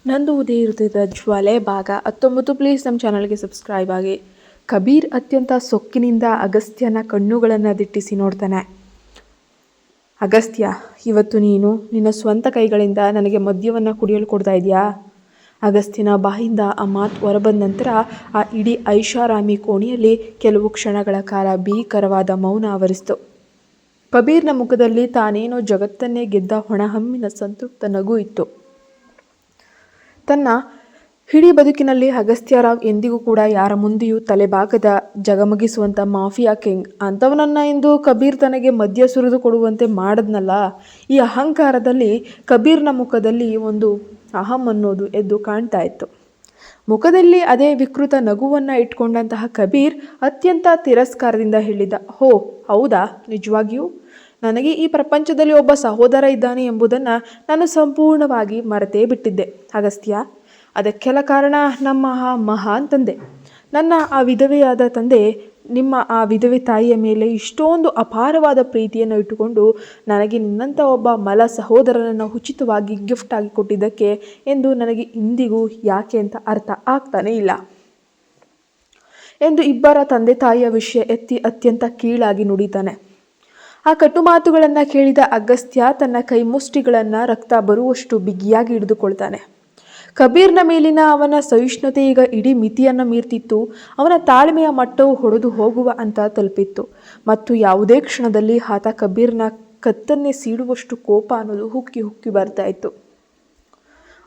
ನಂದು ಉದಯ ಇರುತ್ತಿದ್ದ ಜ್ವಾಲೆ ಭಾಗ 19. ಪ್ಲೀಸ್ ನಮ್ಮ ಚಾನಲ್ಗೆ ಸಬ್ಸ್ಕ್ರೈಬ್ ಆಗಿ. ಕಬೀರ್ ಅತ್ಯಂತ ಸೊಕ್ಕಿನಿಂದ ಅಗಸ್ತ್ಯನ ಕಣ್ಣುಗಳನ್ನು ದಿಟ್ಟಿಸಿ ನೋಡ್ತಾನೆ. ಅಗಸ್ತ್ಯ, ಇವತ್ತು ನೀನು ನಿನ್ನ ಸ್ವಂತ ಕೈಗಳಿಂದ ನನಗೆ ಮದ್ಯವನ್ನು ಕುಡಿಯಲು ಕೊಡ್ತಾ ಇದೆಯಾ? ಅಗಸ್ತ್ಯನ ಬಾಯಿಂದ ಆ ಮಾತು ಹೊರಬಂದ ನಂತರ ಆ ಇಡೀ ಐಷಾರಾಮಿ ಕೋಣೆಯಲ್ಲಿ ಕೆಲವು ಕ್ಷಣಗಳ ಕಾಲ ಭೀಕರವಾದ ಮೌನ ಆವರಿಸಿತು. ಕಬೀರ್ನ ಮುಖದಲ್ಲಿ ತಾನೇನೋ ಜಗತ್ತನ್ನೇ ಗೆದ್ದ ಹೊಣಹಮ್ಮಿನ ಸಂತೃಪ್ತ ನಗು ಇತ್ತು. ತನ್ನ ಇಡೀ ಬದುಕಿನಲ್ಲಿ ಅಗಸ್ತ್ಯರಾವ್ ಎಂದಿಗೂ ಕೂಡ ಯಾರ ಮುಂದೆಯೂ ತಲೆಬಾಗದ ಜಗಮಗಿಸುವಂಥ ಮಾಫಿಯಾ ಕಿಂಗ್ ಅಂಥವನನ್ನು ಇಂದು ಕಬೀರ್ ತನಗೆ ಮದ್ಯ ಸುರಿದು ಕೊಡುವಂತೆ ಮಾಡಿದ್ನಲ್ಲ. ಈ ಅಹಂಕಾರದಲ್ಲಿ ಕಬೀರ್ನ ಮುಖದಲ್ಲಿ ಒಂದು ಅಹಂ ಅನ್ನೋದು ಎದ್ದು ಕಾಣ್ತಾ ಇತ್ತು. ಮುಖದಲ್ಲಿ ಅದೇ ವಿಕೃತ ನಗುವನ್ನು ಇಟ್ಕೊಂಡಂತಹ ಕಬೀರ್ ಅತ್ಯಂತ ತಿರಸ್ಕಾರದಿಂದ ಹೇಳಿದ, ಹೋ ಹೌದಾ, ನಿಜವಾಗಿಯೂ ನನಗೆ ಈ ಪ್ರಪಂಚದಲ್ಲಿ ಒಬ್ಬ ಸಹೋದರ ಇದ್ದಾನೆ ಎಂಬುದನ್ನು ನಾನು ಸಂಪೂರ್ಣವಾಗಿ ಮರೆತೇ ಬಿಟ್ಟಿದ್ದೆ ಅಗಸ್ತ್ಯ. ಅದಕ್ಕೆಲ್ಲ ಕಾರಣ ನಮ್ಮ ಆ ಮಹಾನ್ ತಂದೆ. ನನ್ನ ಆ ವಿಧವೆಯಾದ ತಂದೆ ನಿಮ್ಮ ಆ ವಿಧವೆ ತಾಯಿಯ ಮೇಲೆ ಇಷ್ಟೊಂದು ಅಪಾರವಾದ ಪ್ರೀತಿಯನ್ನು ಇಟ್ಟುಕೊಂಡು ನನಗೆ ನಿನ್ನಂಥ ಒಬ್ಬ ಮಲ ಸಹೋದರನನ್ನು ಉಚಿತವಾಗಿ ಗಿಫ್ಟ್ ಆಗಿ ಕೊಟ್ಟಿದ್ದಕ್ಕೆ ಎಂದು ನನಗೆ ಇಂದಿಗೂ ಯಾಕೆ ಅಂತ ಅರ್ಥ ಆಗ್ತಾನೇ ಇಲ್ಲ ಎಂದು ಇಬ್ಬರ ತಂದೆ ತಾಯಿಯ ವಿಷಯ ಎತ್ತಿ ಅತ್ಯಂತ ಕೀಳಾಗಿ ನುಡಿತಾನೆ. ಆ ಕಟು ಮಾತುಗಳನ್ನು ಕೇಳಿದ ಅಗಸ್ತ್ಯ ತನ್ನ ಕೈ ಮುಷ್ಟಿಗಳನ್ನು ರಕ್ತ ಬರುವಷ್ಟು ಬಿಗಿಯಾಗಿ ಹಿಡಿದುಕೊಳ್ತಾನೆ. ಕಬೀರ್ನ ಮೇಲಿನ ಅವನ ಸಹಿಷ್ಣುತೆ ಈಗ ಇಡೀ ಮಿತಿಯನ್ನು ಮೀರ್ತಿತ್ತು. ಅವನ ತಾಳ್ಮೆಯ ಮಟ್ಟವು ಹೊಡೆದು ಹೋಗುವ ಅಂತ ತಲುಪಿತ್ತು ಮತ್ತು ಯಾವುದೇ ಕ್ಷಣದಲ್ಲಿ ಆತ ಕಬೀರ್ನ ಕತ್ತನ್ನೇ ಸೀಳುವಷ್ಟು ಕೋಪ ಅನ್ನೋದು ಹುಕ್ಕಿ ಹುಕ್ಕಿ ಬರ್ತಾ ಇತ್ತು.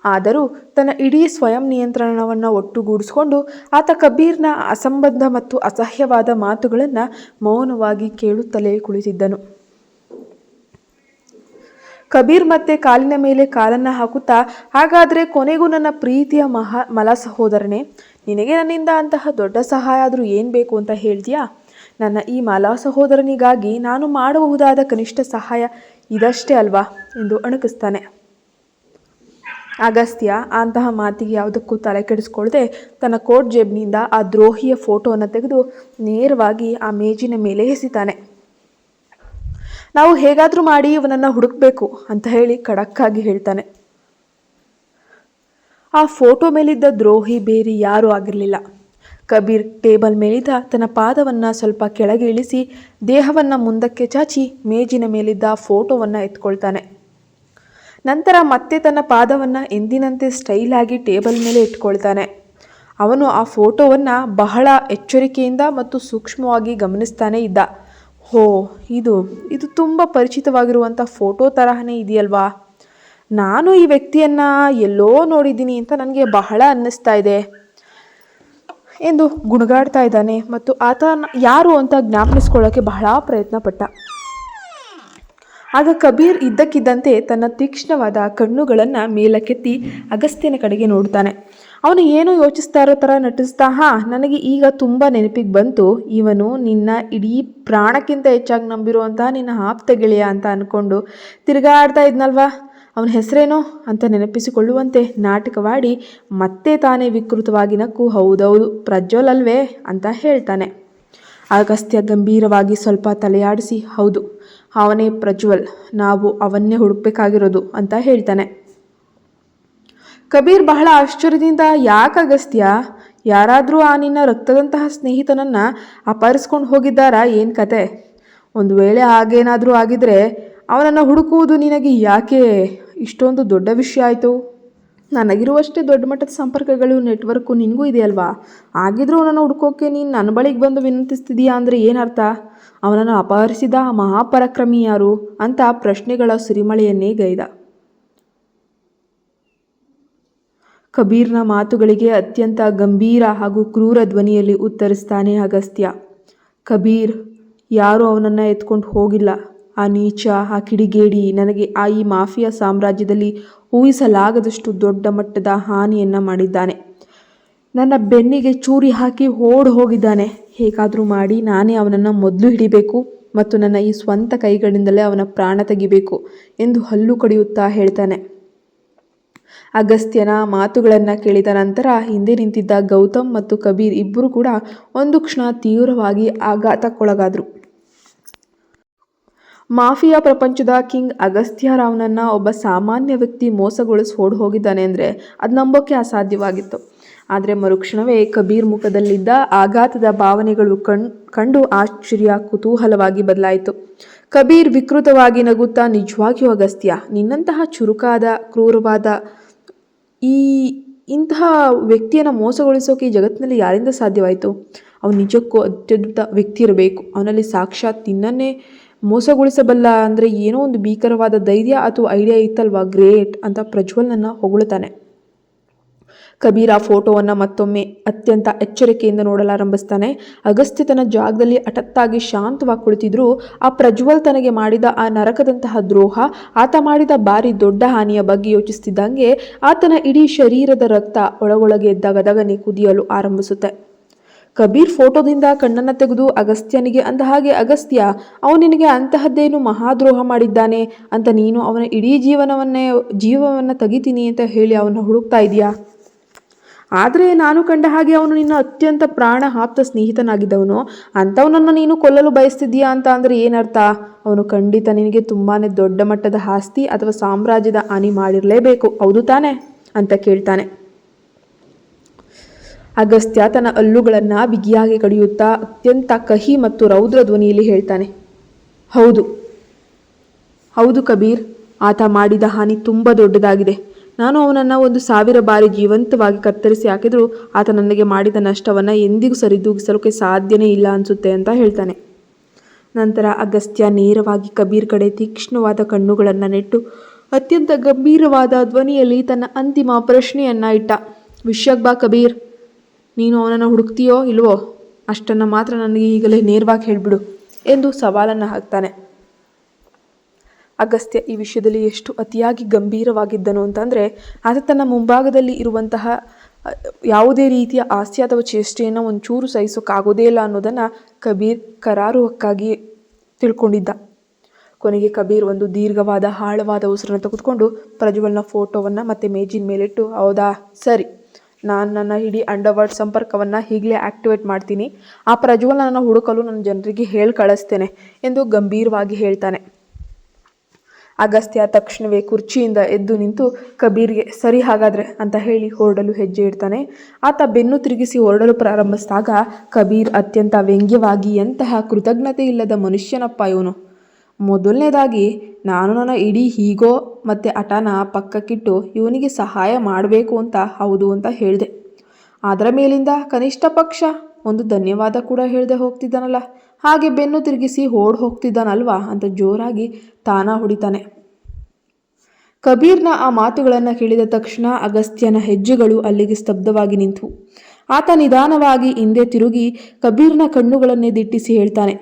ಆದರೂ ತನ್ನ ಇಡೀ ಸ್ವಯಂ ನಿಯಂತ್ರಣವನ್ನು ಒಟ್ಟುಗೂಡಿಸ್ಕೊಂಡು ಆತ ಕಬೀರ್ನ ಅಸಂಬದ್ಧ ಮತ್ತು ಅಸಹ್ಯವಾದ ಮಾತುಗಳನ್ನು ಮೌನವಾಗಿ ಕೇಳುತ್ತಲೇ ಕುಳಿತಿದ್ದನು. ಕಬೀರ್ ಮತ್ತೆ ಕಾಲಿನ ಮೇಲೆ ಕಾಲನ್ನು ಹಾಕುತ್ತಾ, ಹಾಗಾದರೆ ಕೊನೆಗೂ ನನ್ನ ಪ್ರೀತಿಯ ಮಲ ಸಹೋದರನೇ, ನಿನಗೆ ನನ್ನಿಂದ ಅಂತಹ ದೊಡ್ಡ ಸಹಾಯ ಆದರೂ ಏನು ಬೇಕು ಅಂತ ಹೇಳ್ತೀಯಾ? ನನ್ನ ಈ ಮಲ ಸಹೋದರನಿಗಾಗಿ ನಾನು ಮಾಡಬಹುದಾದ ಕನಿಷ್ಠ ಸಹಾಯ ಇದಷ್ಟೇ ಅಲ್ವಾ ಎಂದು ಅಣಕಿಸ್ತಾನೆ. ಅಗಸ್ತ್ಯ ಅಂತಹ ಮಾತಿಗೆ ಯಾವುದಕ್ಕೂ ತಲೆ ಕೆಡಿಸ್ಕೊಳ್ಳದೆ ತನ್ನ ಕೋಟ್ ಜೇಬ್ನಿಂದ ಆ ದ್ರೋಹಿಯ ಫೋಟೋವನ್ನು ತೆಗೆದು ನೇರವಾಗಿ ಆ ಮೇಜಿನ ಮೇಲೆ ಎಸಿತಾನೆ. ನಾವು ಹೇಗಾದರೂ ಮಾಡಿ ಇವನನ್ನು ಹುಡುಕಬೇಕು ಅಂತ ಹೇಳಿ ಖಡಕ್ಕಾಗಿ ಹೇಳ್ತಾನೆ. ಆ ಫೋಟೋ ಮೇಲಿದ್ದ ದ್ರೋಹಿ ಬೇರೆ ಯಾರೂ ಆಗಿರಲಿಲ್ಲ. ಕಬೀರ್ ಟೇಬಲ್ ಮೇಲಿದ್ದ ತನ್ನ ಪಾದವನ್ನು ಸ್ವಲ್ಪ ಕೆಳಗೆ ಇಳಿಸಿ ದೇಹವನ್ನು ಮುಂದಕ್ಕೆ ಚಾಚಿ ಮೇಜಿನ ಮೇಲಿದ್ದ ಫೋಟೋವನ್ನು ಎತ್ಕೊಳ್ತಾನೆ. ನಂತರ ಮತ್ತೆ ತನ್ನ ಪಾದವನ್ನು ಎಂದಿನಂತೆ ಸ್ಟೈಲಾಗಿ ಟೇಬಲ್ ಮೇಲೆ ಇಟ್ಕೊಳ್ತಾನೆ. ಅವನು ಆ ಫೋಟೋವನ್ನು ಬಹಳ ಎಚ್ಚರಿಕೆಯಿಂದ ಮತ್ತು ಸೂಕ್ಷ್ಮವಾಗಿ ಗಮನಿಸ್ತಾನೆ ಇದ್ದ. ಹೋ, ಇದು ತುಂಬ ಪರಿಚಿತವಾಗಿರುವಂಥ ಫೋಟೋ ತರಹನೇ ಇದೆಯಲ್ವಾ? ನಾನು ಈ ವ್ಯಕ್ತಿಯನ್ನು ಎಲ್ಲೋ ನೋಡಿದ್ದೀನಿ ಅಂತ ನನಗೆ ಬಹಳ ಅನ್ನಿಸ್ತಾ ಇದೆ ಎಂದು ಗುಣಗಾಡ್ತಾ ಇದ್ದಾನೆ ಮತ್ತು ಆತ ಯಾರು ಅಂತ ಜ್ಞಾಪನಿಸ್ಕೊಳ್ಳೋಕ್ಕೆ ಬಹಳ ಪ್ರಯತ್ನ ಪಟ್ಟ. ಆಗ ಕಬೀರ್ ಇದ್ದಕ್ಕಿದ್ದಂತೆ ತನ್ನ ತೀಕ್ಷ್ಣವಾದ ಕಣ್ಣುಗಳನ್ನು ಮೇಲಕ್ಕೆತ್ತಿ ಅಗಸ್ತ್ಯನ ಕಡೆಗೆ ನೋಡ್ತಾನೆ. ಅವನು ಏನೋ ಯೋಚಿಸ್ತಾ ಇರೋ ಥರ ನಟಿಸ್ತಾ, ನನಗೆ ಈಗ ತುಂಬ ನೆನಪಿಗೆ ಬಂತು, ಇವನು ನಿನ್ನ ಇಡೀ ಪ್ರಾಣಕ್ಕಿಂತ ಹೆಚ್ಚಾಗಿ ನಂಬಿರುವಂಥ ನಿನ್ನ ಆಪ್ತ ಗೆಳೆಯ ಅಂತ ಅಂದ್ಕೊಂಡು ತಿರುಗಾಡ್ತಾ ಇದ್ನಲ್ವಾ, ಅವನ ಹೆಸರೇನೋ ಅಂತ ನೆನಪಿಸಿಕೊಳ್ಳುವಂತೆ ನಾಟಕವಾಡಿ ಮತ್ತೆ ತಾನೇ ವಿಕೃತವಾಗಿ ನಕ್ಕು, ಹೌದೌದು ಪ್ರಜ್ವಲ್ ಅಲ್ವೇ ಅಂತ ಹೇಳ್ತಾನೆ. ಅಗಸ್ತ್ಯ ಗಂಭೀರವಾಗಿ ಸ್ವಲ್ಪ ತಲೆಯಾಡಿಸಿ, ಹೌದು ಅವನೇ ಪ್ರಜ್ವಲ್, ನಾವು ಅವನ್ನೇ ಹುಡುಕಬೇಕಾಗಿರೋದು ಅಂತ ಹೇಳ್ತಾನೆ. ಕಬೀರ್ ಬಹಳ ಆಶ್ಚರ್ಯದಿಂದ, ಯಾಕೆ ಅಗಸ್ತ್ಯ, ಯಾರಾದರೂ ಆ ನಿನ್ನ ರಕ್ತದಂತಹ ಸ್ನೇಹಿತನನ್ನು ಅಪಹರಿಸ್ಕೊಂಡು ಹೋಗಿದ್ದಾರಾ, ಏನು ಕತೆ? ಒಂದು ವೇಳೆ ಹಾಗೇನಾದರೂ ಆಗಿದ್ರೆ ಅವನನ್ನು ಹುಡುಕುವುದು ನಿನಗೆ ಯಾಕೆ ಇಷ್ಟೊಂದು ದೊಡ್ಡ ವಿಷಯ ಆಯಿತು? ನನಗಿರುವಷ್ಟೇ ದೊಡ್ಡ ಮಟ್ಟದ ಸಂಪರ್ಕಗಳು, ನೆಟ್ವರ್ಕು ನಿನಗೂ ಇದೆಯಲ್ವಾ? ಆಗಿದ್ರೂ ಅವನನ್ನು ಹುಡುಕೋಕೆ ನೀನು ನನ್ನ ಬಳಿಗೆ ಬಂದು ವಿನಂತಿಸ್ತಿದೀಯಾ ಅಂದರೆ ಏನರ್ಥ? ಅವನನ್ನು ಅಪಹರಿಸಿದ ಮಹಾಪರಾಕ್ರಮಿ ಯಾರು ಅಂತ ಪ್ರಶ್ನೆಗಳ ಸುರಿಮಳೆಯನ್ನೇ ಗೈದ. ಕಬೀರ್ನ ಮಾತುಗಳಿಗೆ ಅತ್ಯಂತ ಗಂಭೀರ ಹಾಗೂ ಕ್ರೂರ ಧ್ವನಿಯಲ್ಲಿ ಉತ್ತರಿಸ್ತಾನೆ ಅಗಸ್ತ್ಯ. ಕಬೀರ್, ಯಾರೂ ಅವನನ್ನು ಎತ್ಕೊಂಡು ಹೋಗಿಲ್ಲ. ಆ ನೀಚ, ಆ ಕಿಡಿಗೇಡಿ ನನಗೆ ಈ ಮಾಫಿಯಾ ಸಾಮ್ರಾಜ್ಯದಲ್ಲಿ ಊಹಿಸಲಾಗದಷ್ಟು ದೊಡ್ಡ ಮಟ್ಟದ ಹಾನಿಯನ್ನು ಮಾಡಿದ್ದಾನೆ. ನನ್ನ ಬೆನ್ನಿಗೆ ಚೂರಿ ಹಾಕಿ ಓಡಿ ಹೋಗಿದ್ದಾನೆ. ಹೇಗಾದರೂ ಮಾಡಿ ನಾನೇ ಅವನನ್ನು ಮೊದಲು ಹಿಡಿಬೇಕು ಮತ್ತು ನನ್ನ ಈ ಸ್ವಂತ ಕೈಗಳಿಂದಲೇ ಅವನ ಪ್ರಾಣ ತೆಗಿಬೇಕು ಎಂದು ಹಲ್ಲು ಕಡಿಯುತ್ತಾ ಹೇಳ್ತಾನೆ. ಅಗಸ್ತ್ಯನ ಮಾತುಗಳನ್ನು ಕೇಳಿದ ನಂತರ ಹಿಂದೆ ನಿಂತಿದ್ದ ಗೌತಮ್ ಮತ್ತು ಕಬೀರ್ ಇಬ್ಬರು ಕೂಡ ಒಂದು ಕ್ಷಣ ತೀವ್ರವಾಗಿ ಆಘಾತಕ್ಕೊಳಗಾದರು. ಮಾಫಿಯಾ ಪ್ರಪಂಚದ ಕಿಂಗ್ ಅಗಸ್ತ್ಯ ರಾವ್ನನ್ನ ಒಬ್ಬ ಸಾಮಾನ್ಯ ವ್ಯಕ್ತಿ ಮೋಸಗೊಳಿಸಿ ಓಡ್ ಹೋಗಿದ್ದಾನೆ ಅಂದರೆ ಅದು ನಂಬೋಕೆ ಅಸಾಧ್ಯವಾಗಿತ್ತು. ಆದರೆ ಮರುಕ್ಷಣವೇ ಕಬೀರ್ ಮುಖದಲ್ಲಿದ್ದ ಆಘಾತದ ಭಾವನೆಗಳು ಕಂಡು ಆಶ್ಚರ್ಯ, ಕುತೂಹಲವಾಗಿ ಬದಲಾಯಿತು. ಕಬೀರ್ ವಿಕೃತವಾಗಿ ನಗುತ್ತಾ, ನಿಜವಾಗಿಯೂ ಅಗಸ್ತ್ಯ, ನಿನ್ನಂತಹ ಚುರುಕಾದ, ಕ್ರೂರವಾದ ಇಂತಹ ವ್ಯಕ್ತಿಯನ್ನು ಮೋಸಗೊಳಿಸೋಕೆ ಈ ಜಗತ್ತಿನಲ್ಲಿ ಯಾರಿಂದ ಸಾಧ್ಯವಾಯಿತು? ಅವನು ನಿಜಕ್ಕೂ ಅತ್ಯದ್ಭುತ ವ್ಯಕ್ತಿ ಇರಬೇಕು. ಅವನಲ್ಲಿ ಸಾಕ್ಷಾತ್ ನಿನ್ನನ್ನೇ ಮೋಸಗೊಳಿಸಬಲ್ಲ ಅಂದರೆ ಏನೋ ಒಂದು ಭೀಕರವಾದ ಧೈರ್ಯ ಅಥವಾ ಐಡಿಯಾ ಇತ್ತಲ್ವಾ, ಗ್ರೇಟ್ ಅಂತ ಪ್ರಜ್ವಲ್ನನ್ನು ಹೊಗಳುತ್ತಾನೆ. ಕಬೀರ್ ಆ ಫೋಟೋವನ್ನು ಮತ್ತೊಮ್ಮೆ ಅತ್ಯಂತ ಎಚ್ಚರಿಕೆಯಿಂದ ನೋಡಲಾರಂಭಿಸ್ತಾನೆ. ಅಗಸ್ತ್ಯ ತನ್ನ ಜಾಗದಲ್ಲಿ ಹಠಾತ್ತಾಗಿ ಶಾಂತವಾಗಿ ಕುಳಿತಿದ್ರು. ಆ ಪ್ರಜ್ವಲ್ ತನಗೆ ಮಾಡಿದ ಆ ನರಕದಂತಹ ದ್ರೋಹ, ಆತ ಮಾಡಿದ ಭಾರಿ ದೊಡ್ಡ ಹಾನಿಯ ಬಗ್ಗೆ ಯೋಚಿಸ್ತಿದ್ದಂಗೆ ಆತನ ಇಡೀ ಶರೀರದ ರಕ್ತ ಒಳಗೊಳಗೆ ದಗದಗನೆ ಕುದಿಯಲು ಆರಂಭಿಸುತ್ತೆ. ಕಬೀರ್ ಫೋಟೋದಿಂದ ಕಣ್ಣನ್ನು ತೆಗೆದು ಅಗಸ್ತ್ಯನಿಗೆ ಅಂದ ಹಾಗೆ, ಅಗಸ್ತ್ಯ, ಅವನು ನಿನಗೆ ಅಂತಹದ್ದೇನು ಮಹಾದ್ರೋಹ ಮಾಡಿದ್ದಾನೆ ಅಂತ ನೀನು ಅವನ ಇಡೀ ಜೀವವನ್ನು ತೆಗಿತೀನಿ ಅಂತ ಹೇಳಿ ಅವನ್ನ ಹುಡುಕ್ತಾ ಇದೆಯಾ? ಆದರೆ ನಾನು ಕಂಡ ಹಾಗೆ ಅವನು ನಿನ್ನ ಅತ್ಯಂತ ಪ್ರಾಣ ಆಪ್ತ ಸ್ನೇಹಿತನಾಗಿದ್ದವನು. ಅಂಥವನನ್ನು ನೀನು ಕೊಲ್ಲಲು ಬಯಸ್ತಿದ್ದೀಯಾ ಅಂತ ಅಂದರೆ ಏನರ್ಥ? ಅವನು ಖಂಡಿತ ನಿನಗೆ ತುಂಬಾ ದೊಡ್ಡ ಮಟ್ಟದ ಆಸ್ತಿ ಅಥವಾ ಸಾಮ್ರಾಜ್ಯದ ಹಾನಿ ಮಾಡಿರಲೇಬೇಕು, ಹೌದು ತಾನೆ ಅಂತ ಕೇಳ್ತಾನೆ. ಅಗಸ್ತ್ಯ ತನ್ನ ಹಲ್ಲುಗಳನ್ನು ಬಿಗಿಯಾಗಿ ಕಡಿಯುತ್ತಾ ಅತ್ಯಂತ ಕಹಿ ಮತ್ತು ರೌದ್ರ ಧ್ವನಿಯಲ್ಲಿ ಹೇಳ್ತಾನೆ, ಹೌದು ಕಬೀರ್, ಆತ ಮಾಡಿದ ಹಾನಿ ತುಂಬ ದೊಡ್ಡದಾಗಿದೆ. ನಾನು ಅವನನ್ನು 1000 ಬಾರಿ ಜೀವಂತವಾಗಿ ಕತ್ತರಿಸಿ ಹಾಕಿದರೂ ಆತ ನನಗೆ ಮಾಡಿದ ನಷ್ಟವನ್ನು ಎಂದಿಗೂ ಸರಿದೂಗಿಸಲಿಕ್ಕೆ ಸಾಧ್ಯನೇ ಇಲ್ಲ ಅನಿಸುತ್ತೆ ಅಂತ ಹೇಳ್ತಾನೆ. ನಂತರ ಅಗಸ್ತ್ಯ ನೇರವಾಗಿ ಕಬೀರ್ ಕಡೆ ತೀಕ್ಷ್ಣವಾದ ಕಣ್ಣುಗಳನ್ನು ನೆಟ್ಟು ಅತ್ಯಂತ ಗಂಭೀರವಾದ ಧ್ವನಿಯಲ್ಲಿ ತನ್ನ ಅಂತಿಮ ಪ್ರಶ್ನೆಯನ್ನು ಇಟ್ಟ. ವಿಷಯಕ್ಕೆ ಬಾ ಕಬೀರ್, ನೀನು ಅವನನ್ನು ಹುಡುಕ್ತೀಯೋ ಇಲ್ವೋ ಅಷ್ಟನ್ನು ಮಾತ್ರ ನನಗೆ ಈಗಲೇ ನೇರವಾಗಿ ಹೇಳಿಬಿಡು ಎಂದು ಸವಾಲನ್ನು ಹಾಕ್ತಾನೆ. ಅಗಸ್ತ್ಯ ಈ ವಿಷಯದಲ್ಲಿ ಎಷ್ಟು ಅತಿಯಾಗಿ ಗಂಭೀರವಾಗಿದ್ದನು ಅಂತಂದರೆ, ಆತ ತನ್ನ ಮುಂಭಾಗದಲ್ಲಿ ಇರುವಂತಹ ಯಾವುದೇ ರೀತಿಯ ಹಾಸ್ಯ ಅಥವಾ ಚೇಷ್ಟೆಯನ್ನು ಒಂಚೂರು ಸಹಿಸೋಕ್ಕಾಗೋದೇ ಇಲ್ಲ ಅನ್ನೋದನ್ನು ಕಬೀರ್ ಕರಾರುವಕ್ಕಾಗಿ ತಿಳ್ಕೊಂಡಿದ್ದ. ಕೊನೆಗೆ ಕಬೀರ್ ಒಂದು ದೀರ್ಘವಾದ ಆಳವಾದ ಉಸಿರನ್ನು ತೆಗೆದುಕೊಂಡು ಪ್ರಜ್ವಲ್ನ ಫೋಟೋವನ್ನು ಮತ್ತೆ ಮೇಜಿನ ಮೇಲಿಟ್ಟು, ಹೌದಾ ಸರಿ, ನಾನು ನನ್ನ ಇಡೀ ಅಂಡರ್ವರ್ಲ್ಡ್ ಸಂಪರ್ಕವನ್ನು ಈಗಲೇ ಆ್ಯಕ್ಟಿವೇಟ್ ಮಾಡ್ತೀನಿ. ಆ ಪ್ರಜ್ವಲ್ನನ್ನು ಹುಡುಕಲು ನನ್ನ ಜನರಿಗೆ ಹೇಳಿ ಕಳಿಸ್ತೇನೆ ಎಂದು ಗಂಭೀರವಾಗಿ ಹೇಳ್ತಾನೆ. ಅಗಸ್ತ್ಯ ತಕ್ಷಣವೇ ಕುರ್ಚಿಯಿಂದ ಎದ್ದು ನಿಂತು ಕಬೀರ್ಗೆ ಸರಿ ಹಾಗಾದರೆ ಅಂತ ಹೇಳಿ ಹೊರಡಲು ಹೆಜ್ಜೆ ಇಡ್ತಾನೆ. ಆತ ಬೆನ್ನು ತಿರುಗಿಸಿ ಹೊರಡಲು ಪ್ರಾರಂಭಿಸಿದಾಗ ಕಬೀರ್ ಅತ್ಯಂತ ವ್ಯಂಗ್ಯವಾಗಿ, ಎಂತಹ ಕೃತಜ್ಞತೆ ಇಲ್ಲದ ಮನುಷ್ಯನಪ್ಪ ಇವನು. ಮೊದಲನೇದಾಗಿ ನಾನು ನನ್ನ ಇಡೀ ಈಗೋ ಮತ್ತು ಹಠನ ಪಕ್ಕಕ್ಕಿಟ್ಟು ಇವನಿಗೆ ಸಹಾಯ ಮಾಡಬೇಕು ಅಂತ ಹೌದು ಅಂತ ಹೇಳಿದೆ. ಅದರ ಮೇಲಿಂದ ಕನಿಷ್ಠ ಪಕ್ಷ ಒಂದು ಧನ್ಯವಾದ ಕೂಡ ಹೇಳದೆ ಹೋಗ್ತಿದ್ದಾನಲ್ಲ, ಹಾಗೆ ಬೆನ್ನು ತಿರುಗಿಸಿ ಹೋಗ್ತಿದ್ದಾನಲ್ವಾ ಅಂತ ಜೋರಾಗಿ ತಾನ ಹೊಡಿತಾನೆ. ಕಬೀರ್ನ ಆ ಮಾತುಗಳನ್ನು ಕೇಳಿದ ತಕ್ಷಣ ಅಗಸ್ತ್ಯನ ಹೆಜ್ಜೆಗಳು ಅಲ್ಲಿಗೆ ಸ್ತಬ್ಧವಾಗಿ ನಿಂತು. ಆತ ನಿಧಾನವಾಗಿ ಹಿಂದೆ ತಿರುಗಿ ಕಬೀರ್ನ ಕಣ್ಣುಗಳನ್ನೇ ದಿಟ್ಟಿಸಿ ಹೇಳ್ತಾನೆ,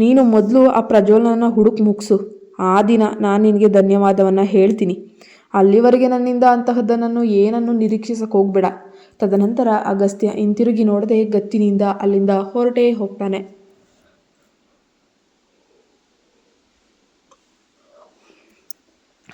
ನೀನು ಮೊದಲು ಆ ಪ್ರಜ್ವಲನನ್ನು ಮುಗಿಸು. ಆ ದಿನ ನಾನು ನಿನಗೆ ಧನ್ಯವಾದವನ್ನು ಹೇಳ್ತೀನಿ. ಅಲ್ಲಿವರೆಗೆ ನನ್ನಿಂದ ಅಂತಹದ್ದನ್ನು ಏನನ್ನು ನಿರೀಕ್ಷಿಸಕ್ಕೆ ಹೋಗ್ಬೇಡ. ತದನಂತರ ಅಗಸ್ತ್ಯ ಹಿಂತಿರುಗಿ ನೋಡದೆ ಗತ್ತಿನಿಂದ ಅಲ್ಲಿಂದ ಹೊರಟೇ ಹೋಗ್ತಾನೆ.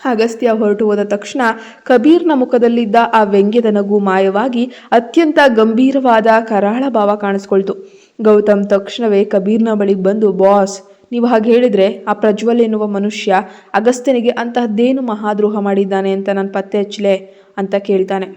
ಅಗಸ್ತ್ಯ ಹೊರಟು ಹೋದ ತಕ್ಷಣ ಕಬೀರ್ನ ಮುಖದಲ್ಲಿದ್ದ ಆ ವ್ಯಂಗ್ಯದ ನಗು ಮಾಯವಾಗಿ ಅತ್ಯಂತ ಗಂಭೀರವಾದ ಕರಾಳ ಭಾವ ಕಾಣಿಸ್ಕೊಳ್ತು. ಗೌತಮ್ ತಕ್ಷಣವೇ ಕಬೀರ್ನ ಬಳಿಗೆ ಬಂದು, ಬಾಸ್, ನೀವು ಹಾಗೆ ಹೇಳಿದರೆ ಆ ಪ್ರಜ್ವಲ್ ಎನ್ನುವ ಮನುಷ್ಯ ಅಗಸ್ತ್ಯನಿಗೆ ಅಂತಹದ್ದೇನು ಮಹಾದ್ರೋಹ ಮಾಡಿದ್ದಾನೆ ಅಂತ ನಾನು ಪತ್ತೆ ಹಚ್ಚಲೆ ಅಂತ ಕೇಳ್ತಾನೆ.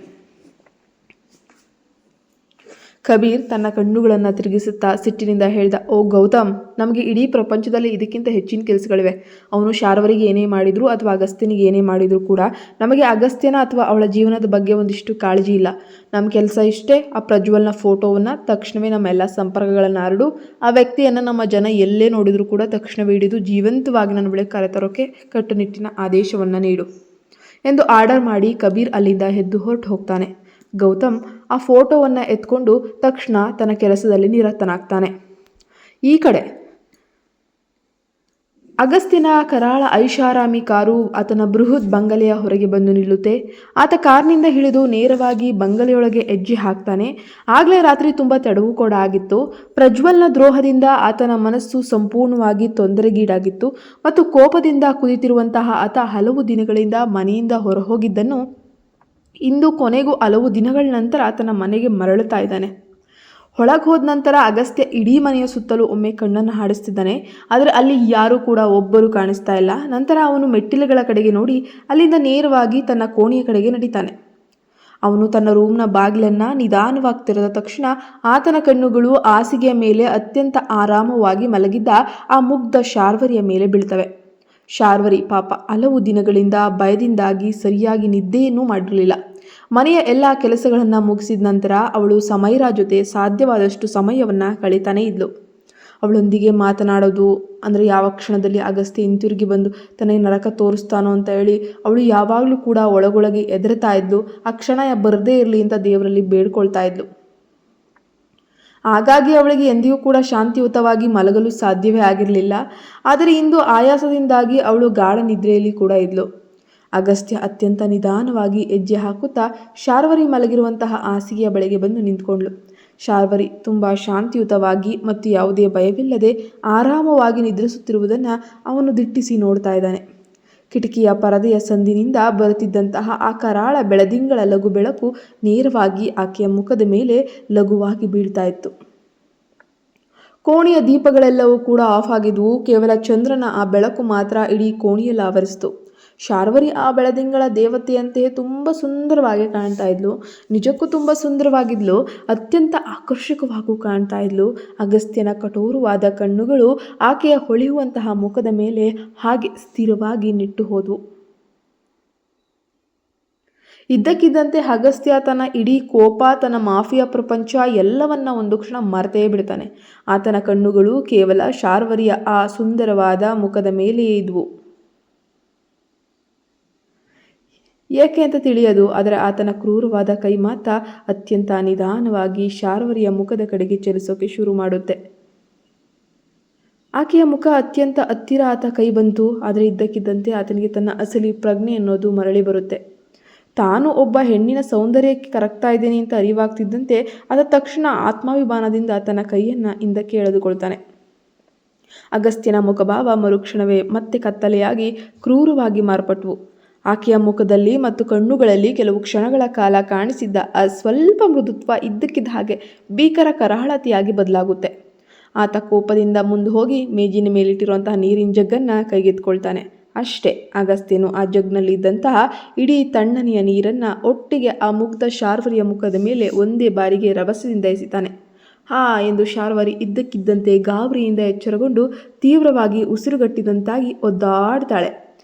ಕಬೀರ್ ತನ್ನ ಕಣ್ಣುಗಳನ್ನು ತಿರುಗಿಸುತ್ತಾ ಸಿಟ್ಟಿನಿಂದ ಹೇಳ್ದ, ಓ ಗೌತಮ್, ನಮಗೆ ಇಡೀ ಪ್ರಪಂಚದಲ್ಲಿ ಇದಕ್ಕಿಂತ ಹೆಚ್ಚಿನ ಕೆಲಸಗಳಿವೆ. ಅವನು ಶಾರ್ವರಿಗೆ ಏನೇ ಮಾಡಿದ್ರು ಅಥವಾ ಅಗಸ್ತ್ಯನಿಗೆ ಏನೇ ಮಾಡಿದ್ರು ಕೂಡ ನಮಗೆ ಅಗಸ್ತ್ಯನ ಅಥವಾ ಅವಳ ಜೀವನದ ಬಗ್ಗೆ ಒಂದಿಷ್ಟು ಕಾಳಜಿ ಇಲ್ಲ. ನಮ್ಮ ಕೆಲಸ ಇಷ್ಟೇ, ಆ ಪ್ರಜ್ವಲ್ನ ಫೋಟೋವನ್ನು ತಕ್ಷಣವೇ ನಮ್ಮೆಲ್ಲ ಸಂಪರ್ಕಗಳನ್ನು ಹರಡು. ಆ ವ್ಯಕ್ತಿಯನ್ನು ನಮ್ಮ ಜನ ಎಲ್ಲೇ ನೋಡಿದರೂ ಕೂಡ ತಕ್ಷಣವೇ ಹಿಡಿದು ಜೀವಂತವಾಗಿ ನನ್ನ ಬಳಿ ಕರೆತರೋಕೆ ಕಟ್ಟುನಿಟ್ಟಿನ ಆದೇಶವನ್ನು ನೀಡು ಎಂದು ಆರ್ಡರ್ ಮಾಡಿ ಕಬೀರ್ ಅಲ್ಲಿಂದ ಎದ್ದು ಹೊರಟು ಹೋಗ್ತಾನೆ. ಗೌತಮ್ ಆ ಫೋಟೋವನ್ನು ಎತ್ಕೊಂಡು ತಕ್ಷಣ ತನ್ನ ಕೆಲಸದಲ್ಲಿ ನಿರತನಾಗ್ತಾನೆ. ಈ ಕಡೆ ಅಗಸ್ತ್ಯನ ಕರಾಳ ಐಷಾರಾಮಿ ಕಾರು ಆತನ ಬೃಹತ್ ಬಂಗಲೆಯ ಹೊರಗೆ ಬಂದು ನಿಲ್ಲುತ್ತೆ. ಆತ ಕಾರ್ನಿಂದ ಇಳಿದು ನೇರವಾಗಿ ಬಂಗಲೆಯೊಳಗೆ ಹೆಜ್ಜೆ ಹಾಕ್ತಾನೆ. ಆಗಲೇ ರಾತ್ರಿ ತುಂಬ ತಡವು ಕೂಡ ಆಗಿತ್ತು. ಪ್ರಜ್ವಲ್ನ ದ್ರೋಹದಿಂದ ಆತನ ಮನಸ್ಸು ಸಂಪೂರ್ಣವಾಗಿ ತೊಂದರೆಗೀಡಾಗಿತ್ತು ಮತ್ತು ಕೋಪದಿಂದ ಕುದಿತಿರುವಂತಹ ಆತ ಹಲವು ದಿನಗಳಿಂದ ಮನೆಯಿಂದ ಹೊರಹೋಗಿದ್ದನ್ನು ಇಂದು ಕೊನೆಗೂ ಹಲವು ದಿನಗಳ ನಂತರ ತನ್ನ ಮನೆಗೆ ಮರಳುತ್ತಾ ಇದ್ದಾನೆ. ಒಳಗೆ ಹೋದ ನಂತರ ಅಗಸ್ತ್ಯ ಇಡೀ ಮನೆಯ ಸುತ್ತಲೂ ಒಮ್ಮೆ ಕಣ್ಣನ್ನು ಹಾಡಿಸ್ತಿದ್ದಾನೆ. ಆದರೆ ಅಲ್ಲಿ ಯಾರೂ ಕೂಡ ಒಬ್ಬರು ಕಾಣಿಸ್ತಾ ಇಲ್ಲ. ನಂತರ ಅವನು ಮೆಟ್ಟಿಲುಗಳ ಕಡೆಗೆ ನೋಡಿ ಅಲ್ಲಿಂದ ನೇರವಾಗಿ ತನ್ನ ಕೋಣೆಯ ಕಡೆಗೆ ನಡೀತಾನೆ. ಅವನು ತನ್ನ ರೂಮ್ನ ಬಾಗಿಲನ್ನು ನಿಧಾನವಾಗಿ ತೆರೆದ ತಕ್ಷಣ ಆತನ ಕಣ್ಣುಗಳು ಹಾಸಿಗೆಯ ಮೇಲೆ ಅತ್ಯಂತ ಆರಾಮವಾಗಿ ಮಲಗಿದ್ದ ಆ ಮುಗ್ಧ ಶಾರ್ವರಿಯ ಮೇಲೆ ಬೀಳ್ತವೆ. ಶಾರ್ವರಿ ಪಾಪ ಹಲವು ದಿನಗಳಿಂದ ಭಯದಿಂದಾಗಿ ಸರಿಯಾಗಿ ನಿದ್ದೆಯನ್ನೂ ಮಾಡಿರಲಿಲ್ಲ. ಮನೆಯ ಎಲ್ಲ ಕೆಲಸಗಳನ್ನು ಮುಗಿಸಿದ ನಂತರ ಅವಳು ಸಮೈರಾ ಜೊತೆ ಸಾಧ್ಯವಾದಷ್ಟು ಸಮಯವನ್ನು ಕಳೀತಾನೇ ಇದ್ಲು. ಅವಳೊಂದಿಗೆ ಮಾತನಾಡೋದು ಅಂದರೆ ಯಾವ ಕ್ಷಣದಲ್ಲಿ ಅಗಸ್ತ್ಯ ಹಿಂತಿರುಗಿ ಬಂದು ತನಗೆ ನರಕ ತೋರಿಸ್ತಾನೋ ಅಂತ ಹೇಳಿ ಅವಳು ಯಾವಾಗಲೂ ಕೂಡ ಒಳಗೊಳಗೆ ಹೆದರ್ತಾ ಇದ್ಲು. ಆ ಕ್ಷಣ ಬರದೇ ಇರಲಿ ಅಂತ ದೇವರಲ್ಲಿ ಬೇಡ್ಕೊಳ್ತಾ ಇದ್ಲು. ಹಾಗಾಗಿ ಅವಳಿಗೆ ಎಂದಿಗೂ ಕೂಡ ಶಾಂತಿಯುತವಾಗಿ ಮಲಗಲು ಸಾಧ್ಯವೇ ಆಗಿರಲಿಲ್ಲ. ಆದರೆ ಇಂದು ಆಯಾಸದಿಂದಾಗಿ ಅವಳು ಗಾಢ ನಿದ್ರೆಯಲ್ಲಿ ಕೂಡ ಇದ್ಲು. ಅಗಸ್ತ್ಯ ಅತ್ಯಂತ ನಿಧಾನವಾಗಿ ಹೆಜ್ಜೆ ಹಾಕುತ್ತಾ ಶಾರ್ವರಿ ಮಲಗಿರುವಂತಹ ಹಾಸಿಗೆಯ ಬಳಿಗೆ ಬಂದು ನಿಂತ್ಕೊಂಡ್ಳು. ಶಾರ್ವರಿ ತುಂಬ ಶಾಂತಿಯುತವಾಗಿ ಮತ್ತು ಯಾವುದೇ ಭಯವಿಲ್ಲದೆ ಆರಾಮವಾಗಿ ನಿದ್ರಿಸುತ್ತಿರುವುದನ್ನು ಅವನು ದಿಟ್ಟಿಸಿ ನೋಡ್ತಾ ಇದ್ದಾನೆ. ಕಿಟಕಿಯ ಪರದೆಯ ಸಂದಿನಿಂದ ಬರುತ್ತಿದ್ದಂತಹ ಆ ಕರಾಳ ಬೆಳದಿಂಗಳ ಲಘು ಬೆಳಕು ನೇರವಾಗಿ ಆಕೆಯ ಮುಖದ ಮೇಲೆ ಲಘುವಾಗಿ ಬೀಳ್ತಾ ಇತ್ತು. ಕೋಣೆಯ ದೀಪಗಳೆಲ್ಲವೂ ಕೂಡ ಆಫ್ ಆಗಿದ್ವು. ಕೇವಲ ಚಂದ್ರನ ಆ ಬೆಳಕು ಮಾತ್ರ ಇಡೀ ಕೋಣೆಯಲ್ಲಿ ಆವರಿಸಿತು. ಶಾರ್ವರಿ ಆ ಬೆಳದಿಂಗಳ ದೇವತೆಯಂತೆಯೇ ತುಂಬ ಸುಂದರವಾಗಿ ಕಾಣ್ತಾ ಇದ್ಲು. ನಿಜಕ್ಕೂ ತುಂಬ ಸುಂದರವಾಗಿದ್ಲು. ಅತ್ಯಂತ ಆಕರ್ಷಕವಾಗೂ ಕಾಣ್ತಾ ಇದ್ಲು. ಅಗಸ್ತ್ಯನ ಕಠೋರವಾದ ಕಣ್ಣುಗಳು ಆಕೆಯ ಹೊಳೆಯುವಂತಹ ಮುಖದ ಮೇಲೆ ಹಾಗೆ ಸ್ಥಿರವಾಗಿ ನಿಟ್ಟು ಹೋದವು. ಇದ್ದಕ್ಕಿದ್ದಂತೆ ಅಗಸ್ತ್ಯ ತನ್ನ ಇಡೀ ಕೋಪ, ತನ್ನ ಮಾಫಿಯಾ ಪ್ರಪಂಚ ಎಲ್ಲವನ್ನ ಒಂದು ಕ್ಷಣ ಮರೆತೇ ಬಿಡ್ತಾನೆ. ಆತನ ಕಣ್ಣುಗಳು ಕೇವಲ ಶಾರ್ವರಿಯ ಆ ಸುಂದರವಾದ ಮುಖದ ಮೇಲೆಯೇ ಇದ್ವು. ಏಕೆ ಅಂತ ತಿಳಿಯದು. ಆದರೆ ಆತನ ಕ್ರೂರವಾದ ಕೈ ಮಾತ್ರ ಅತ್ಯಂತ ನಿಧಾನವಾಗಿ ಶಾರ್ವರಿಯ ಮುಖದ ಕಡೆಗೆ ಚಲಿಸೋಕೆ ಶುರು ಮಾಡುತ್ತೆ. ಆಕೆಯ ಮುಖ ಅತ್ಯಂತ ಹತ್ತಿರ ಆತ ಕೈ ಬಂತು. ಆದರೆ ಇದ್ದಕ್ಕಿದ್ದಂತೆ ಆತನಿಗೆ ತನ್ನ ಅಸಲಿ ಪ್ರಜ್ಞೆ ಅನ್ನೋದು ಮರಳಿ ಬರುತ್ತೆ. ತಾನು ಒಬ್ಬ ಹೆಣ್ಣಿನ ಸೌಂದರ್ಯಕ್ಕೆ ಕರಗ್ತಾ ಇದ್ದೇನೆ ಅಂತ ಅರಿವಾಗ್ತಿದ್ದಂತೆ ಆದ ತಕ್ಷಣ ಆತ್ಮಾಭಿಮಾನದಿಂದ ತನ್ನ ಕೈಯನ್ನು ಹಿಂದಕ್ಕೆ ಎಳೆದುಕೊಳ್ತಾನೆ. ಅಗಸ್ತ್ಯನ ಮುಖಭಾವ ಮರುಕ್ಷಣವೇ ಮತ್ತೆ ಕತ್ತಲೆಯಾಗಿ ಕ್ರೂರವಾಗಿ ಮಾರ್ಪಟ್ವು. ಆಕೆಯ ಮುಖದಲ್ಲಿ ಮತ್ತು ಕಣ್ಣುಗಳಲ್ಲಿ ಕೆಲವು ಕ್ಷಣಗಳ ಕಾಲ ಕಾಣಿಸಿದ್ದ ಆ ಸ್ವಲ್ಪ ಮೃದುತ್ವ ಇದ್ದಕ್ಕಿದ್ದ ಹಾಗೆ ಭೀಕರ ಕರಾಳತೆಯಾಗಿ ಬದಲಾಗುತ್ತೆ. ಆತ ಕೋಪದಿಂದ ಮುಂದೆ ಹೋಗಿ ಮೇಜಿನ ಮೇಲಿಟ್ಟಿರುವಂತಹ ನೀರಿನ ಜಗ್ಗನ್ನು ಕೈಗೆತ್ಕೊಳ್ತಾನೆ. ಅಷ್ಟೇ, ಅಗಸ್ತ್ಯನು ಆ ಜಗ್ನಲ್ಲಿದ್ದಂತಹ ಇಡೀ ತಣ್ಣನೆಯ ನೀರನ್ನು ಒಟ್ಟಿಗೆ ಆ ಮುಗ್ಧ ಶಾರ್ವರಿಯ ಮುಖದ ಮೇಲೆ ಒಂದೇ ಬಾರಿಗೆ ರಭಸದಿಂದ ಎಸಿತಾನೆ. ಹಾ ಎಂದು ಶಾರ್ವರಿ ಇದ್ದಕ್ಕಿದ್ದಂತೆ ಗಾಬರಿಯಿಂದ ಎಚ್ಚರಗೊಂಡು ತೀವ್ರವಾಗಿ ಉಸಿರುಗಟ್ಟಿದಂತಾಗಿ ಒದ್ದಾಡ್ತಾಳೆ.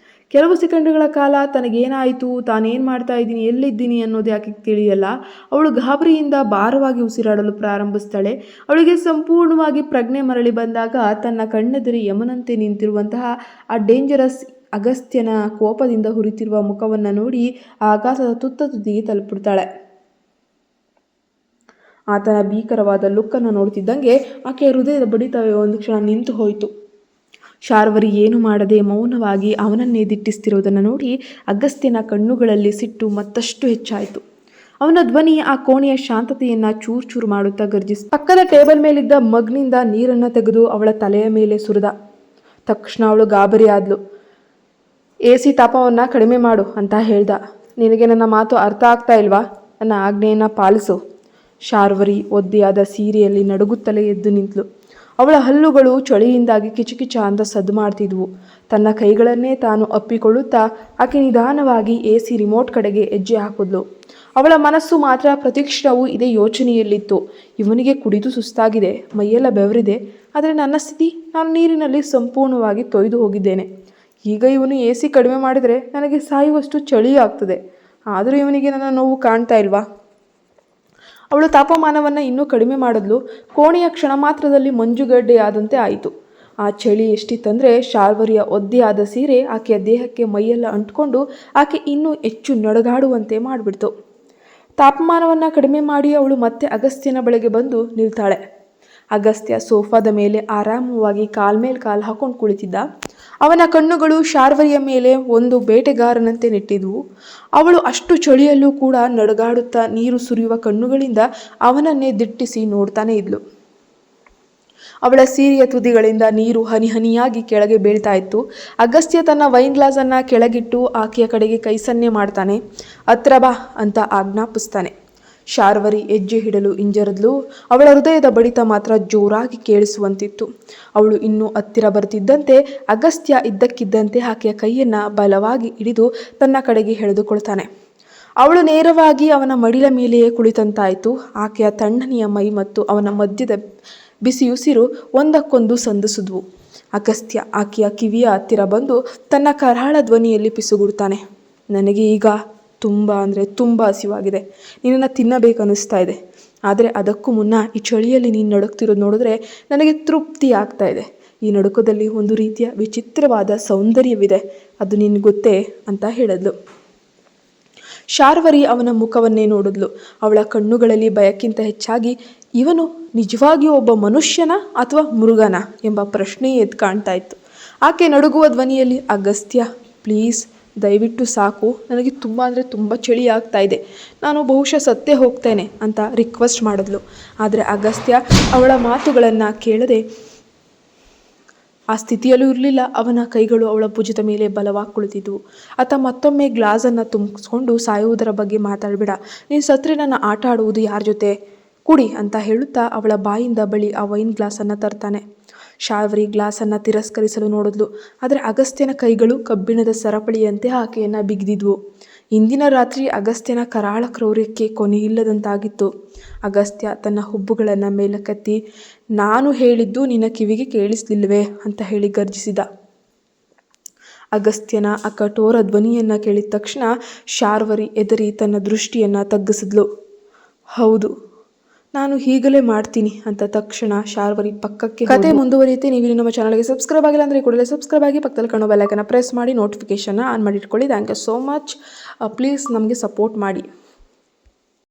ಕೆಲವು ಸೆಕೆಂಡುಗಳ ಕಾಲ ತನಗೇನಾಯಿತು, ತಾನೇನು ಮಾಡ್ತಾ ಇದ್ದೀನಿ, ಎಲ್ಲಿದ್ದೀನಿ ಅನ್ನೋದು ಯಾಕೆ ತಿಳಿಯಲ್ಲ. ಅವಳು ಗಾಬರಿಯಿಂದ ಭಾರವಾಗಿ ಉಸಿರಾಡಲು ಪ್ರಾರಂಭಿಸ್ತಾಳೆ. ಅವಳಿಗೆ ಸಂಪೂರ್ಣವಾಗಿ ಪ್ರಜ್ಞೆ ಮರಳಿ ಬಂದಾಗ ತನ್ನ ಕಣ್ಣೆದುರಿ ಯಮನಂತೆ ನಿಂತಿರುವಂತಹ ಆ ಡೇಂಜರಸ್ ಅಗಸ್ತ್ಯನ ಕೋಪದಿಂದ ಹುರಿತಿರುವ ಮುಖವನ್ನು ನೋಡಿ ಆಕಾಶದ ತುತ್ತ ತುದಿಗೆ ತಲುಪಿಡ್ತಾಳೆ. ಆತನ ಭೀಕರವಾದ ಲುಕ್ಕನ್ನು ನೋಡ್ತಿದ್ದಂಗೆ ಆಕೆಯ ಹೃದಯದ ಬಡಿತವೇ ಒಂದು ಕ್ಷಣ ನಿಂತು ಹೋಯಿತು. ಶಾರ್ವರಿ ಏನು ಮಾಡದೆ ಮೌನವಾಗಿ ಅವನನ್ನೇ ದಿಟ್ಟಿಸ್ತಿರೋದನ್ನು ನೋಡಿ ಅಗಸ್ತ್ಯನ ಕಣ್ಣುಗಳಲ್ಲಿ ಸಿಟ್ಟು ಮತ್ತಷ್ಟು ಹೆಚ್ಚಾಯಿತು. ಅವನ ಧ್ವನಿ ಆ ಕೋಣೆಯ ಶಾಂತತೆಯನ್ನು ಚೂರು ಚೂರು ಮಾಡುತ್ತಾ ಗರ್ಜಿಸಿ ಪಕ್ಕದ ಟೇಬಲ್ ಮೇಲಿದ್ದ ಮಗ್ನಿಂದ ನೀರನ್ನು ತೆಗೆದು ಅವಳ ತಲೆಯ ಮೇಲೆ ಸುರಿದ. ತಕ್ಷಣ ಅವಳು ಗಾಬರಿ ಆದ್ಲು. AC ತಾಪವನ್ನು ಕಡಿಮೆ ಮಾಡು ಅಂತ ಹೇಳ್ದ. ನಿನಗೆ ನನ್ನ ಮಾತು ಅರ್ಥ ಆಗ್ತಾ ಇಲ್ವಾ? ನನ್ನ ಆಜ್ಞೆಯನ್ನು ಪಾಲಿಸು. ಶಾರ್ವರಿ ಒದ್ದೆಯಾದ ಸೀರೆಯಲ್ಲಿ ನಡುಗುತ್ತಲೇ ಎದ್ದು ನಿಂತಳು. ಅವಳ ಹಲ್ಲುಗಳು ಚಳಿಯಿಂದಾಗಿ ಕಿಚಕಿಚ ಅಂತ ಸದ್ದು ಮಾಡ್ತಿದ್ವು. ತನ್ನ ಕೈಗಳನ್ನೇ ತಾನು ಅಪ್ಪಿಕೊಳ್ಳುತ್ತಾ ಆಕೆ ನಿಧಾನವಾಗಿ AC ರಿಮೋಟ್ ಕಡೆಗೆ ಹೆಜ್ಜೆ ಹಾಕಿದ್ಲು. ಅವಳ ಮನಸ್ಸು ಮಾತ್ರ ಪ್ರತಿಕ್ಷಣವೂ ಇದೇ ಯೋಚನೆಯಲ್ಲಿತ್ತು. ಇವನಿಗೆ ಕುಡಿದು ಸುಸ್ತಾಗಿದೆ, ಮೈಯೆಲ್ಲ ಬೆವರಿದೆ. ಆದರೆ ನನ್ನ ಸ್ಥಿತಿ, ನಾನು ನೀರಿನಲ್ಲಿ ಸಂಪೂರ್ಣವಾಗಿ ತೊಯ್ದು ಹೋಗಿದ್ದೇನೆ. ಈಗ ಇವನು AC ಕಡಿಮೆ ಮಾಡಿದರೆ ನನಗೆ ಸಾಯುವಷ್ಟು ಚಳಿ ಆಗ್ತದೆ. ಆದರೂ ಇವನಿಗೆ ನನ್ನ ನೋವು ಕಾಣ್ತಾ ಇಲ್ವಾ? ಅವಳು ತಾಪಮಾನವನ್ನು ಇನ್ನೂ ಕಡಿಮೆ ಮಾಡಿದ್ಲು. ಕೋಣೆಯ ಕ್ಷಣ ಮಾತ್ರದಲ್ಲಿ ಮಂಜುಗಡ್ಡೆಯಾದಂತೆ ಆಯಿತು. ಆ ಚಳಿ ಎಷ್ಟಿತ್ತಂದರೆ ಶಾರ್ವರಿಯ ಒದ್ದೆಯಾದ ಸೀರೆ ಆಕೆಯ ದೇಹಕ್ಕೆ ಮೈಯೆಲ್ಲ ಅಂಟ್ಕೊಂಡು ಆಕೆ ಇನ್ನೂ ಹೆಚ್ಚು ನಡುಗಾಡುವಂತೆ ಮಾಡಿಬಿಡ್ತು. ತಾಪಮಾನವನ್ನು ಕಡಿಮೆ ಮಾಡಿ ಅವಳು ಮತ್ತೆ ಅಗಸ್ತ್ಯನ ಬಳಿಗೆ ಬಂದು ನಿಲ್ತಾಳೆ. ಅಗಸ್ತ್ಯ ಸೋಫಾದ ಮೇಲೆ ಆರಾಮವಾಗಿ ಕಾಲ್ಮೇಲೆ ಕಾಲು ಹಾಕೊಂಡು ಕುಳಿತಿದ್ದ. ಅವನ ಕಣ್ಣುಗಳು ಶಾರ್ವರಿಯ ಮೇಲೆ ಒಂದು ಬೇಟೆಗಾರನಂತೆ ನೆಟ್ಟಿದ್ವು. ಅವಳು ಅಷ್ಟು ಚಳಿಯಲ್ಲೂ ಕೂಡ ನಡುಗಾಡುತ್ತಾ ನೀರು ಸುರಿಯುವ ಕಣ್ಣುಗಳಿಂದ ಅವನನ್ನೇ ದಿಟ್ಟಿಸಿ ನೋಡ್ತಾನೆ ಇದ್ಲು. ಅವಳ ಸೀರೆಯ ತುದಿಗಳಿಂದ ನೀರು ಹನಿ ಹನಿಯಾಗಿ ಕೆಳಗೆ ಬೀಳ್ತಾ ಇತ್ತು. ಅಗಸ್ತ್ಯ ತನ್ನ ವೈನ್ ಗ್ಲಾಸನ್ನು ಕೆಳಗಿಟ್ಟು ಆಕೆಯ ಕಡೆಗೆ ಕೈ ಸನ್ನೆ ಮಾಡ್ತಾನೆ. ಹತ್ರ ಬಾ ಅಂತ ಆಜ್ಞಾಪಿಸ್ತಾನೆ. ಶಾರ್ವರಿ ಹೆಜ್ಜೆ ಇಡಲು ಹಿಂಜರಿದ್ಲು. ಅವಳ ಹೃದಯದ ಬಡಿತ ಮಾತ್ರ ಜೋರಾಗಿ ಕೇಳಿಸುವಂತಿತ್ತು. ಅವಳು ಇನ್ನೂ ಹತ್ತಿರ ಬರ್ತಿದ್ದಂತೆ ಅಗಸ್ತ್ಯ ಇದ್ದಕ್ಕಿದ್ದಂತೆ ಆಕೆಯ ಕೈಯನ್ನು ಬಲವಾಗಿ ಹಿಡಿದು ತನ್ನ ಕಡೆಗೆ ಎಳೆದುಕೊಳ್ತಾನೆ. ಅವಳು ನೇರವಾಗಿ ಅವನ ಮಡಿಲ ಮೇಲೆಯೇ ಕುಳಿತಂತಾಯಿತು. ಆಕೆಯ ತಣ್ಣನೆಯ ಮೈ ಮತ್ತು ಅವನ ಮಧ್ಯದ ಬಿಸಿಯುಸಿರು ಒಂದಕ್ಕೊಂದು ಸಂಧಿಸಿದ್ವು. ಅಗಸ್ತ್ಯ ಆಕೆಯ ಕಿವಿಯ ಹತ್ತಿರ ಬಂದು ತನ್ನ ಕರಾಳ ಧ್ವನಿಯಲ್ಲಿ ಪಿಸುಗುಡ್ತಾನೆ. ನನಗೆ ಈಗ ತುಂಬ ಹಸಿವಾಗಿದೆ. ನಿನ್ನನ್ನು ತಿನ್ನಬೇಕನ್ನಿಸ್ತಾ ಇದೆ. ಆದರೆ ಅದಕ್ಕೂ ಮುನ್ನ ಈ ಚಳಿಯಲ್ಲಿ ನೀನು ನಡುಕ್ತಿರೋದು ನೋಡಿದ್ರೆ ನನಗೆ ತೃಪ್ತಿ ಆಗ್ತಾ ಇದೆ. ಈ ನಡುಕದಲ್ಲಿ ಒಂದು ರೀತಿಯ ವಿಚಿತ್ರವಾದ ಸೌಂದರ್ಯವಿದೆ. ಅದು ನಿನಗೆ ಗೊತ್ತೇ ಅಂತ ಹೇಳಿದ್ಲು. ಶಾರ್ವರಿ ಅವನ ಮುಖವನ್ನೇ ನೋಡಿದ್ಲು. ಅವಳ ಕಣ್ಣುಗಳಲ್ಲಿ ಭಯಕ್ಕಿಂತ ಹೆಚ್ಚಾಗಿ ಇವನು ನಿಜವಾಗಿಯೂ ಒಬ್ಬ ಮನುಷ್ಯನ ಅಥವಾ ಮೃಗನ ಎಂಬ ಪ್ರಶ್ನೆ ಎದ್ದು ಕಾಣ್ತಾ ಇತ್ತು. ಆಕೆ ನಡುಗುವ ಧ್ವನಿಯಲ್ಲಿ, ಅಗಸ್ತ್ಯ ಪ್ಲೀಸ್, ದಯವಿಟ್ಟು ಸಾಕು, ನನಗೆ ತುಂಬ ಚಳಿ ಆಗ್ತಾ ಇದೆ, ನಾನು ಬಹುಶಃ ಸತ್ತೇ ಹೋಗ್ತೇನೆ ಅಂತ ರಿಕ್ವೆಸ್ಟ್ ಮಾಡಿದ್ಲು. ಆದರೆ ಅಗಸ್ತ್ಯ ಅವಳ ಮಾತುಗಳನ್ನು ಕೇಳದೆ ಆ ಸ್ಥಿತಿಯಲ್ಲೂ ಇರಲಿಲ್ಲ. ಅವನ ಕೈಗಳು ಅವಳ ಭುಜದ ಮೇಲೆ ಬಲವಾಗಿ ಕುಳಿತಿದ್ವು. ಆತ ಮತ್ತೊಮ್ಮೆ ಗ್ಲಾಸನ್ನು ತುಂಬಿಸ್ಕೊಂಡು, ಸಾಯುವುದರ ಬಗ್ಗೆ ಮಾತಾಡಬೇಡ, ನೀನು ಸತ್ರೆ ನನ್ನ ಆಟ ಆಡುವುದು ಯಾರ ಜೊತೆ, ಕುಡಿ ಅಂತ ಹೇಳುತ್ತಾ ಅವಳ ಬಾಯಿಂದ ಬಳಿ ಆ ವೈನ್ ಗ್ಲಾಸನ್ನು ತರ್ತಾನೆ. ಶಾರ್ವರಿ ಗ್ಲಾಸನ್ನು ತಿರಸ್ಕರಿಸಲು ನೋಡಿದ್ಲು. ಆದರೆ ಅಗಸ್ತ್ಯನ ಕೈಗಳು ಕಬ್ಬಿಣದ ಸರಪಳಿಯಂತೆ ಆಕೆಯನ್ನು ಬಿಗಿದಿದ್ವು. ಇಂದಿನ ರಾತ್ರಿ ಅಗಸ್ತ್ಯನ ಕರಾಳ ಕ್ರೌರ್ಯಕ್ಕೆ ಕೊನೆಯಿಲ್ಲದಂತಾಗಿತ್ತು. ಅಗಸ್ತ್ಯ ತನ್ನ ಹುಬ್ಬುಗಳನ್ನು ಮೇಲಕ್ಕೆತ್ತಿ, ನಾನು ಹೇಳಿದ್ದು ನಿನ್ನ ಕಿವಿಗೆ ಕೇಳಿಸ್ಲಿಲ್ವೇ ಅಂತ ಹೇಳಿ ಗರ್ಜಿಸಿದ. ಅಗಸ್ತ್ಯನ ಆ ಕಠೋರ ಧ್ವನಿಯನ್ನು ಕೇಳಿದ ತಕ್ಷಣ ಶಾರ್ವರಿ ಎದರಿ ತನ್ನ ದೃಷ್ಟಿಯನ್ನು ತಗ್ಗಿಸಿದ್ಲು. ಹೌದು, ನಾನು ಹೀಗಲೇ ಮಾಡ್ತೀನಿ ಅಂತ ತಕ್ಷಣ ಶಾರ್ವರಿ ಪಕ್ಕಕ್ಕೆ. ಕತೆ ಮುಂದುವರಿಯುತ್ತೆ. ನೀವು ನಮ್ಮ ಚಾನಲ್ಗೆ ಸಬ್ಸ್ಕ್ರೈಬ್ ಆಗಿಲ್ಲ ಅಂದರೆ ಕೂಡಲೇ ಸಬ್ಸ್ಕ್ರೈಬ್ ಆಗಿ ಪಕ್ಕದಲ್ಲಿ ಕಾಣೋ ಬೆಲ್ ಐಕಾನ್ ಪ್ರೆಸ್ ಮಾಡಿ ನೋಟಿಫಿಕೇಶನ್ನ ಆನ್ ಮಾಡಿ ಇಟ್ಕೊಳ್ಳಿ. Thank you so much. Please ನಮಗೆ ಸಪೋರ್ಟ್ ಮಾಡಿ.